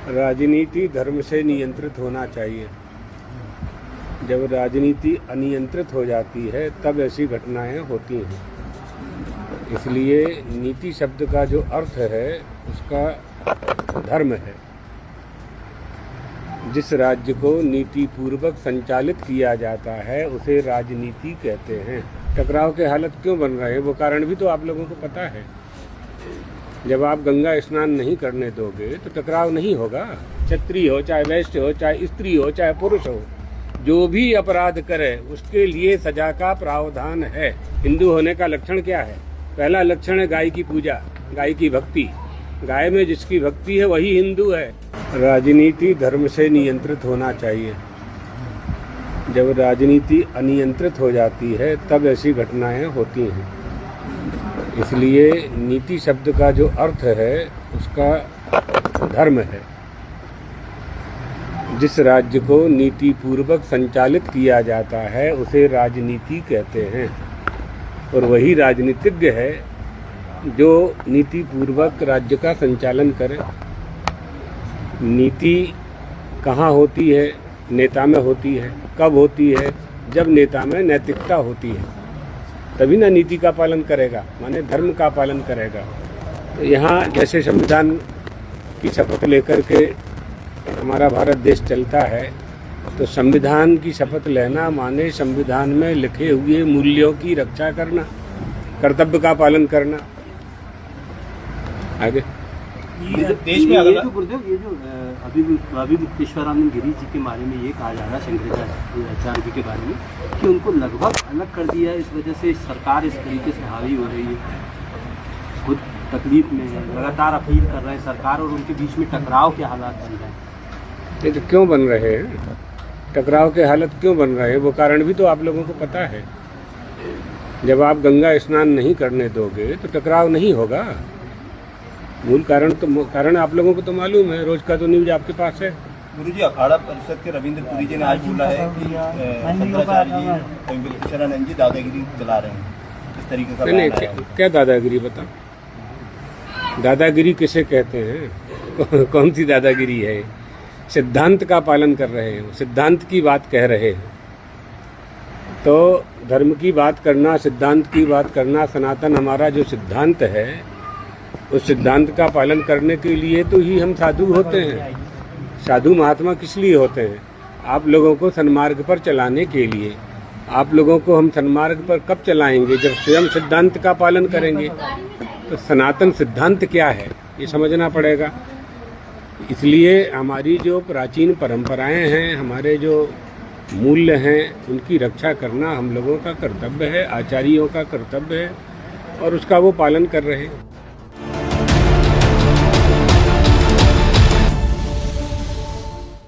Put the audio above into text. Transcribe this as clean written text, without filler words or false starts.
राजनीति धर्म से नियंत्रित होना चाहिए। जब राजनीति अनियंत्रित हो जाती है तब ऐसी घटनाएं होती हैं। इसलिए नीति शब्द का जो अर्थ है उसका धर्म है। जिस राज्य को नीति पूर्वक संचालित किया जाता है उसे राजनीति कहते हैं। टकराव के हालत क्यों बन रहे हैं वो कारण भी तो आप लोगों को पता है। जब आप गंगा स्नान नहीं करने दोगे तो टकराव नहीं होगा। क्षत्रिय हो, चाहे वैश्य हो, चाहे स्त्री हो, चाहे पुरुष हो, जो भी अपराध करे उसके लिए सजा का प्रावधान है। हिंदू होने का लक्षण क्या है? पहला लक्षण है गाय की पूजा, गाय की भक्ति। गाय में जिसकी भक्ति है वही हिंदू है। राजनीति धर्म से नियंत्रित होना चाहिए। जब राजनीति अनियंत्रित हो जाती है तब ऐसी घटनाएं होती हैं। इसलिए नीति शब्द का जो अर्थ है उसका धर्म है। जिस राज्य को नीति पूर्वक संचालित किया जाता है उसे राजनीति कहते हैं। और वही राजनीतिज्ञ है जो नीति पूर्वक राज्य का संचालन करे। नीति कहाँ होती है? नेता में होती है। कब होती है? जब नेता में नैतिकता होती है तभी ना नीति का पालन करेगा, माने धर्म का पालन करेगा। तो यहाँ जैसे संविधान की शपथ लेकर के हमारा भारत देश चलता है तो संविधान की शपथ लेना माने संविधान में लिखे हुए मूल्यों की रक्षा करना, कर्तव्य का पालन करना। आगे देश में ये जो गुरुदेव ये जो अभी मुक्तेश्वरानंद गिरी जी के बारे में ये कहा जा रहा है, शंकराचार्य जी के बारे में, कि उनको लगभग अलग कर दिया है। इस वजह से सरकार इस तरीके से हावी हो रही है, खुद तकलीफ में है, लगातार अपील कर रहे हैं सरकार, और उनके बीच में टकराव के हालात बन रहे हैं। ये तो क्यों बन रहे हैं? टकराव के हालत क्यों बन रहे हैं वो कारण भी तो आप लोगों को पता है। जब आप गंगा स्नान नहीं करने दोगे तो टकराव नहीं होगा। मूल कारण आप लोगों को तो मालूम है, रोज का तो न्यूज आपके पास है। गुरुजी, अखाड़ा परिषद के रविंद्र पुरी जी ने आज बोला है कि शंकराचार्य जी, मुक्तेश्वरानंद जी दादागिरी चला रहे हैं, इस तरीके का नहीं, क्या दादागिरी बता? दादागिरी किसे कहते हैं? कौन सी दादागिरी है? सिद्धांत का पालन कर रहे हैं, सिद्धांत की बात कह रहे हैं। तो धर्म की बात करना, सिद्धांत की बात करना, सनातन हमारा जो सिद्धांत है उस सिद्धांत का पालन करने के लिए तो ही हम साधु होते हैं। साधु महात्मा किस लिए होते हैं? आप लोगों को सन्मार्ग पर चलाने के लिए। आप लोगों को हम सन्मार्ग पर कब चलाएंगे? जब स्वयं सिद्धांत का पालन करेंगे। तो सनातन सिद्धांत क्या है ये समझना पड़ेगा। इसलिए हमारी जो प्राचीन परंपराएं हैं, हमारे जो मूल्य हैं, उनकी रक्षा करना हम लोगों का कर्तव्य है, आचार्यों का कर्तव्य है, और उसका वो पालन कर रहे हैं।